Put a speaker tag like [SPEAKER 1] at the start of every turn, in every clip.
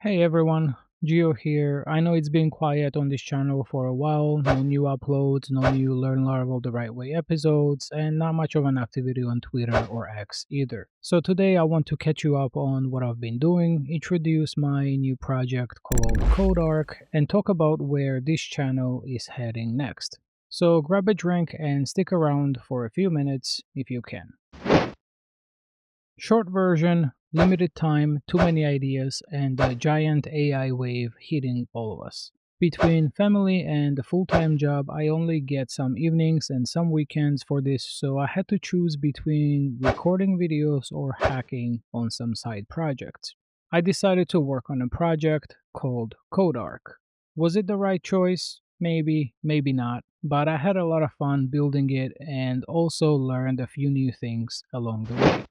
[SPEAKER 1] Hey everyone, Gio here. I know it's been quiet on this channel for a while, no new uploads, no new Learn Laravel the Right Way episodes, and not much of an activity on Twitter or X either. So today I want to catch you up on what I've been doing, introduce my new project called CodeArch, and talk about where this channel is heading next. So grab a drink and stick around for a few minutes if you can. Short version, limited time, too many ideas, and a giant AI wave hitting all of us. Between family and a full time job, I only get some evenings and some weekends for this, so I had to choose between recording videos or hacking on some side projects. I decided to work on a project called CodeArch. Was it the right choice? Maybe, maybe not, but I had a lot of fun building it and also learned a few new things along the way.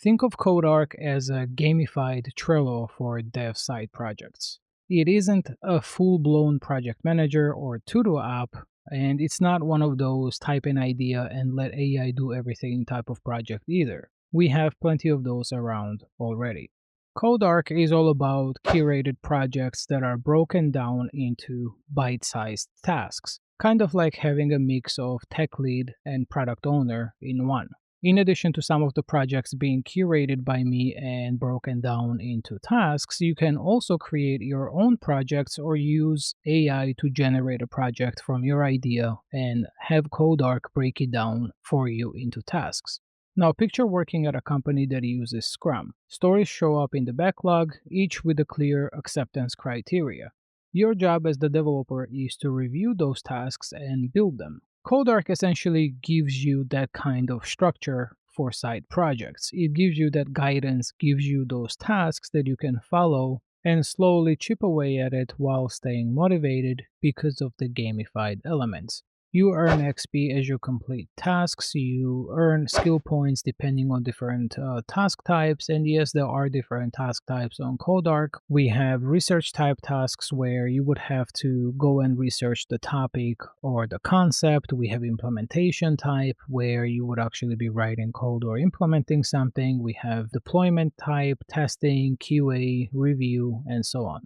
[SPEAKER 1] Think of CodeArch as a gamified Trello for dev side projects. It isn't a full blown project manager or to do app, and it's not one of those type an idea and let AI do everything type of project either. We have plenty of those around already. CodeArch is all about curated projects that are broken down into bite sized tasks, kind of like having a mix of tech lead and product owner in one. In addition to some of the projects being curated by me and broken down into tasks, you can also create your own projects or use AI to generate a project from your idea and have CodeArch break it down for you into tasks. Now, picture working at a company that uses Scrum. Stories show up in the backlog, each with a clear acceptance criteria. Your job as the developer is to review those tasks and build them. CodeArch essentially gives you that kind of structure for side projects. It gives you that guidance, gives you those tasks that you can follow and slowly chip away at it while staying motivated because of the gamified elements. You earn XP as you complete tasks, you earn skill points depending on different task types, and yes, there are different task types on CodeArch. We have research type tasks where you would have to go and research the topic or the concept. We have implementation type where you would actually be writing code or implementing something. We have deployment type, testing, QA, review, and so on.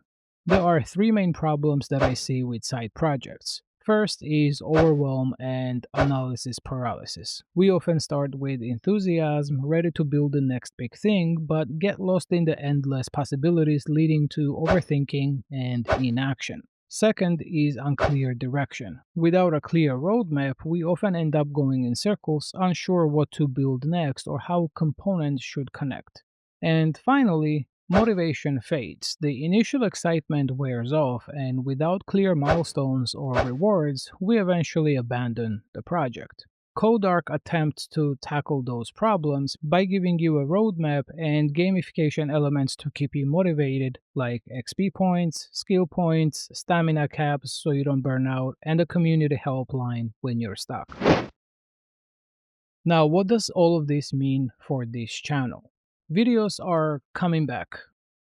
[SPEAKER 1] There are three main problems that I see with side projects. First is overwhelm and analysis paralysis. We often start with enthusiasm, ready to build the next big thing, but get lost in the endless possibilities leading to overthinking and inaction. Second is unclear direction. Without a clear roadmap, we often end up going in circles, unsure what to build next or how components should connect. And finally, motivation fades. The initial excitement wears off, and without clear milestones or rewards, we eventually abandon the project. CodeArch attempts to tackle those problems by giving you a roadmap and gamification elements to keep you motivated, like XP points, skill points, stamina caps so you don't burn out, and a community helpline when you're stuck. Now, what does all of this mean for this channel? Videos are coming back.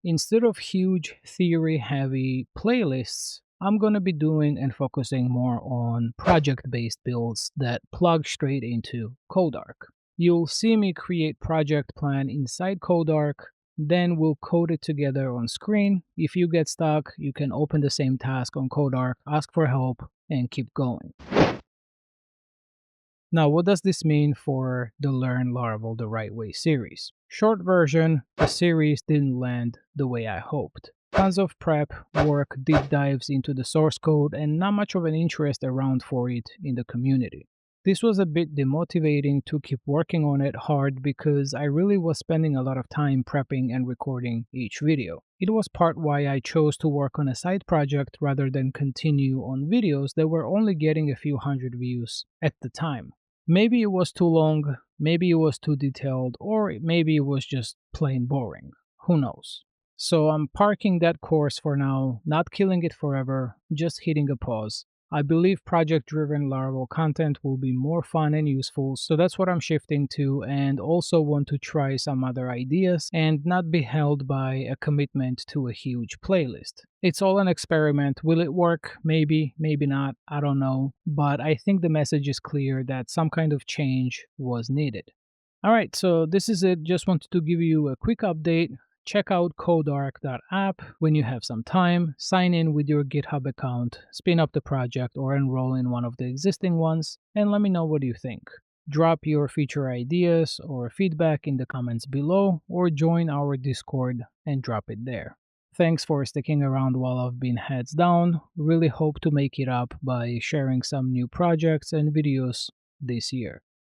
[SPEAKER 1] Instead of huge theory heavy playlists, I'm going to be doing and focusing more on project based builds that plug straight into CodeArch. You'll see me create project plan inside CodeArch, then we'll code it together on screen. If you get stuck, you can open the same task on CodeArch, ask for help, and keep going. Now, what does this mean for the Learn Laravel the Right Way series? Short version, the series didn't land the way I hoped. Tons of prep, work, deep dives into the source code, and not much of an interest around for it in the community. This was a bit demotivating to keep working on it hard because I really was spending a lot of time prepping and recording each video. It was part why I chose to work on a side project rather than continue on videos that were only getting a few hundred views at the time. Maybe it was too long, maybe it was too detailed, or maybe it was just plain boring. Who knows? So I'm parking that course for now, not killing it forever, just hitting a pause. I believe project-driven Laravel content will be more fun and useful, so that's what I'm shifting to, and also want to try some other ideas and not be held by a commitment to a huge playlist. It's all an experiment. Will it work? Maybe, maybe not, I don't know, but I think the message is clear that some kind of change was needed. Alright, so this is it. Just wanted to give you a quick update. Check out CodeArch.app when you have some time, sign in with your GitHub account, spin up the project, or enroll in one of the existing ones, and let me know what you think. Drop your feature ideas or feedback in the comments below, or join our Discord and drop it there. Thanks for sticking around while I've been heads down. Really hope to make it up by sharing some new projects and videos this year.